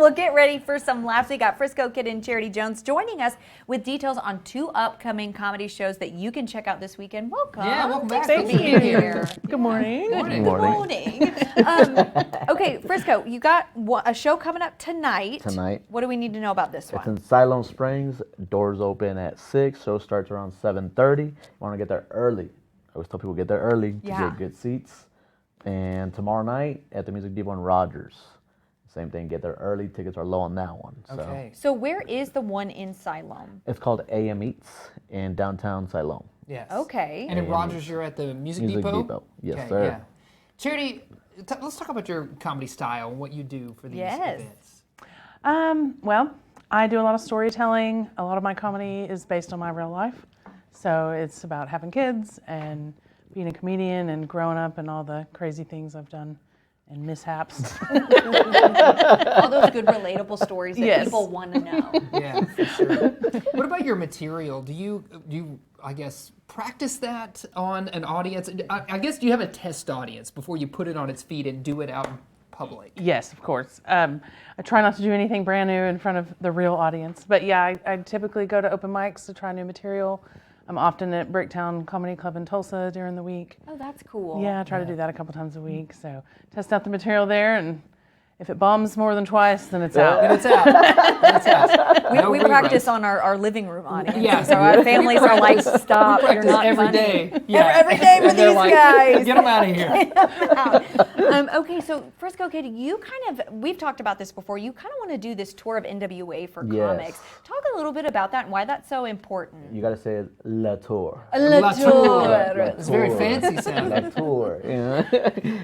Well, get ready for some laughs. We got Frisco Kid and Charity Jones joining us with details on 2 upcoming comedy shows that you can check out this weekend. Welcome. Yeah, welcome back. Thanks for being here. Good morning. Good morning. Okay, Frisco, you got a show coming up tonight. What do we need to know about this one? It's in Siloam Springs. Doors open at 6. Show starts around 7:30. You want to get there early. I always tell people get there early to get good seats. And tomorrow night at the Music Depot in Rogers. Same thing, get there early. Tickets are low on that one. Okay. So where is the one in Siloam? It's called AM Eats in downtown Siloam. Yes. Okay. And in Rogers, you're at the Music Depot? Yes, okay, sir. Yeah. Charity, let's talk about your comedy style and what you do for these events. Well, I do a lot of storytelling. A lot of my comedy is based on my real life. So it's about having kids and being a comedian and growing up and all the crazy things I've done and mishaps. All those good relatable stories that people want to know. Yeah, for sure. What about your material? Do you I guess, practice that on an audience? I guess, do you have a test audience before you put it on its feet and do it out in public? Yes, of course. I try not to do anything brand new in front of the real audience. But yeah, I typically go to open mics to try new material. I'm often at Bricktown Comedy Club in Tulsa during the week. Oh, that's cool. Yeah, I try to do that a couple times a week. So test out the material there, and if it bombs more than twice, then it's out. Then it's out. Then it's out. We practice on our living room audience. Yeah. So our families are like, stop, We you're not every funny. day. Yeah. Every day with these guys. Get them out of here. Okay, so Frisco Kid, we've talked about this before, you kind of want to do this tour of NWA for comics. Talk a little bit about that and why that's so important. You got to say it, La Tour. La Tour. It's very fancy sounding. La Tour. You know?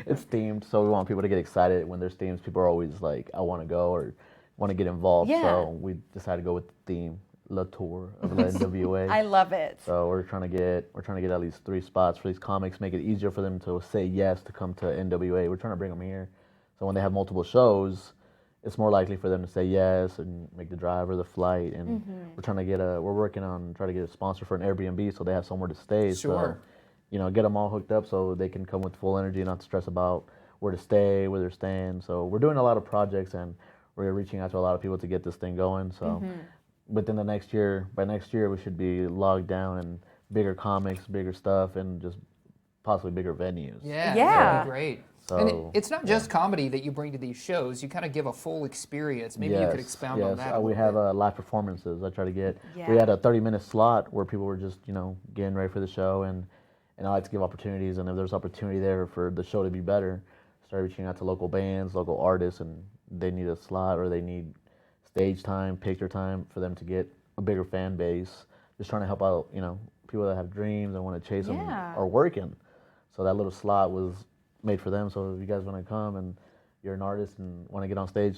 It's themed, so we want people to get excited when there's themes. People are always like, I want to go or want to get involved. Yeah. So we decided to go with the theme, La Tour of the NWA. I love it. So we're trying to get at least 3 spots for these comics, make it easier for them to say yes to come to NWA. We're trying to bring them here. So when they have multiple shows, it's more likely for them to say yes and make the drive or the flight. And we're trying to we're working on trying to get a sponsor for an Airbnb so they have somewhere to stay. Sure. So, get them all hooked up so they can come with full energy and not stress about where to stay, where they're staying. So we're doing a lot of projects and we're reaching out to a lot of people to get this thing going. So within the next year, by next year, we should be logged down and bigger comics, bigger stuff, and just possibly bigger venues. Yeah. That'd be great. So, and it's not just comedy that you bring to these shows. You kind of give a full experience. Maybe you could expound on that. We have live performances. I try to get. We had a 30-minute slot where people were just getting ready for the show, and I like to give opportunities. And if there's opportunity there for the show to be better, start reaching out to local bands, local artists, and they need a slot or they need stage time, picture time for them to get a bigger fan base. Just trying to help out, people that have dreams and want to chase them are working. So that little slot was made for them. So if you guys want to come and you're an artist and want to get on stage,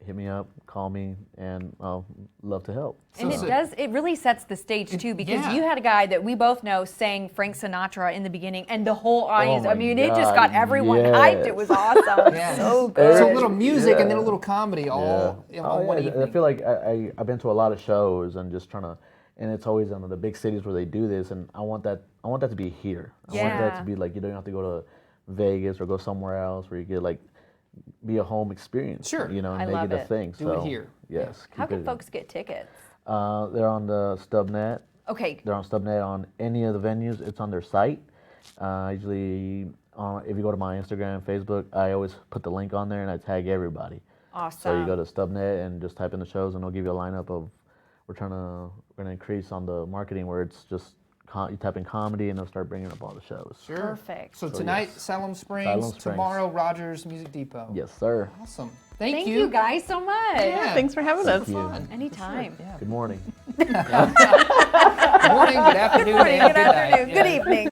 hit me up, call me, and I'll love to help. And it really sets the stage too, because you had a guy that we both know sang Frank Sinatra in the beginning, and the whole audience, it just got everyone hyped. It was awesome. So good. So a little music and then a little comedy all in one evening. I feel like I've been to a lot of shows and just trying to, and it's always in the big cities where they do this, and I want that to be here. I want that to be like, you don't have to go to Vegas or go somewhere else where you get be a home experience. Sure. And make it a thing. Do it here. Yes. How can folks get tickets? They're on the StubNet. Okay. They're on StubNet on any of the venues. It's on their site. Usually, if you go to my Instagram, Facebook, I always put the link on there and I tag everybody. Awesome. So you go to StubNet and just type in the shows and it'll give you a lineup of, we're going to increase on the marketing where it's just, you type in comedy and they'll start bringing up all the shows. Sure. Perfect. So tonight, Siloam Springs, tomorrow, Rogers Music Depot. Yes, sir. Awesome. Thank you guys so much. Yeah. Thanks for having us. Fun. Anytime. Sure. Yeah. Good morning. Good morning, good afternoon, Good morning, good afternoon, good evening.